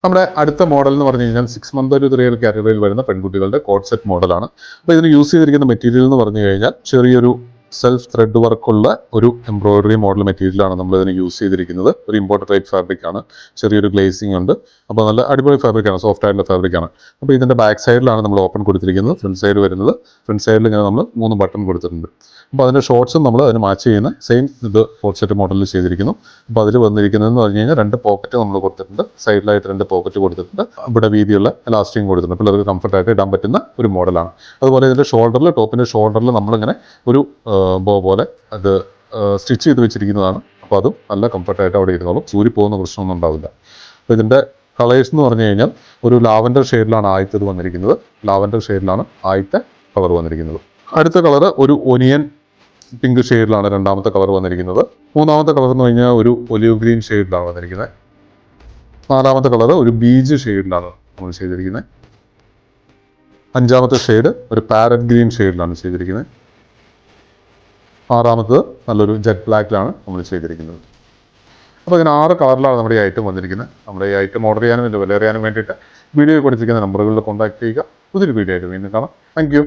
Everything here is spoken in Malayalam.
നമ്മുടെ അടുത്ത മോഡൽ എന്ന് പറഞ്ഞു കഴിഞ്ഞാൽ 6 month to 3 year കാറ്റഗറിയിൽ വരുന്ന പെൺകുട്ടികളുടെ കോഡ് സെറ്റ് മോഡലാണ്. അപ്പോൾ ഇതിന് യൂസ് ചെയ്തിരിക്കുന്ന മെറ്റീരിയൽ എന്ന് പറഞ്ഞു കഴിഞ്ഞാൽ ചെറിയൊരു സെൽഫ് ത്രെഡ് വർക്കുള്ള ഒരു എംബ്രോയിഡറി മോഡൽ മെറ്റീരിയലാണ് നമ്മൾ ഇതിന് യൂസ് ചെയ്തിരിക്കുന്നത്. ഒരു ഇമ്പോർട്ടഡ് റേറ്റ് ഫാബ്രിക് ആണ്, ചെറിയൊരു ഗ്ലേസിംഗ് ഉണ്ട്. അപ്പോൾ നല്ല അടിപൊളി ഫാബ്രിക്കാണ്, സോഫ്റ്റ് ആയിട്ടുള്ള ഫാബ്രിക്കാണ്. അപ്പോൾ ഇതിൻ്റെ ബാക്ക് സൈഡിലാണ് നമ്മൾ ഓപ്പൺ കൊടുത്തിരിക്കുന്നത്. ഫ്രണ്ട് സൈഡ് വരുന്നത്, ഫ്രണ്ട് സൈഡിൽ ഇങ്ങനെ നമ്മൾ 3 ബട്ടൺ കൊടുത്തിട്ടുണ്ട്. അപ്പോൾ അതിൻ്റെ ഷോർട്സും നമ്മൾ അതിന് മാച്ച് ചെയ്യുന്ന സെയിം ഇത് കോഡ് സെറ്റ് മോഡലിൽ ചെയ്തിരിക്കുന്നു. അപ്പോൾ അതിൽ വന്നിരിക്കുന്നതെന്ന് പറഞ്ഞു കഴിഞ്ഞാൽ 2 പോക്കറ്റ് നമ്മൾ കൊടുത്തിട്ടുണ്ട്, സൈഡിലായിട്ട് 2 പോക്കറ്റ് കൊടുത്തിട്ടുണ്ട്, ഇവിടെ വീതിയുള്ള ഇലാസ്റ്റിക്കും കൊടുത്തിട്ടുണ്ട്. പിള്ളേർക്ക് കംഫർട്ടായിട്ട് ഇടാൻ പറ്റുന്ന ഒരു മോഡലാണ്. അതുപോലെ ഇതിൻ്റെ ഷോൾഡറിൽ, ടോപ്പിൻ്റെ ഷോൾഡറിൽ നമ്മളിങ്ങനെ ഒരു ബോ പോലെ അത് സ്റ്റിച്ച് ചെയ്ത് വെച്ചിരിക്കുന്നതാണ്. അപ്പോൾ അതും നല്ല കംഫർട്ടായിട്ട് അവിടെ ഇരുന്നോളും, ചൂരി പോകുന്ന പ്രശ്നമൊന്നും ഉണ്ടാവില്ല. അപ്പോൾ ഇതിൻ്റെ കളേഴ്സ് എന്ന് പറഞ്ഞു കഴിഞ്ഞാൽ ഒരു ലാവൻഡർ ഷെയ്ഡിലാണ് ആദ്യത്തേത് വന്നിരിക്കുന്നത്. ലാവൻഡർ ഷെയ്ഡിലാണ് ആദ്യത്തെ കളർ വന്നിരിക്കുന്നത്. അടുത്ത കളർ ഒരു ഒനിയൻ പിങ്ക് ഷെയ്ഡിലാണ് രണ്ടാമത്തെ കളർ വന്നിരിക്കുന്നത്. മൂന്നാമത്തെ കളർ എന്ന് കഴിഞ്ഞാൽ ഒരു ഒലിവ് ഗ്രീൻ ഷെയ്ഡിലാണ് വന്നിരിക്കുന്നത്. നാലാമത്തെ കളർ ഒരു ബീജ് ഷെയ്ഡിലാണ് നമ്മൾ ചെയ്തിരിക്കുന്നത്. അഞ്ചാമത്തെ ഷെയ്ഡ് ഒരു പാരറ്റ് ഗ്രീൻ ഷെയ്ഡിലാണ് ചെയ്തിരിക്കുന്നത്. ആറാമത്തത് നല്ലൊരു ജെറ്റ് ബ്ലാക്കിലാണ് നമ്മൾ ചെയ്തിരിക്കുന്നത്. അപ്പോൾ ഇതിന് 6 കളറിലാണ് നമ്മുടെ ഈ ഐറ്റം വന്നിരിക്കുന്നത്. നമ്മുടെ ഈ ഐറ്റം ഓർഡർ ചെയ്യാനും വില അറിയാനും വേണ്ടിയിട്ട് വീഡിയോ കൊടുത്തിരിക്കുന്ന നമ്പറുകളിൽ കോൺടാക്ട് ചെയ്യുക. പുതിയൊരു വീഡിയോ ആയിട്ട് വീണ്ടും കാണാം. Thank you.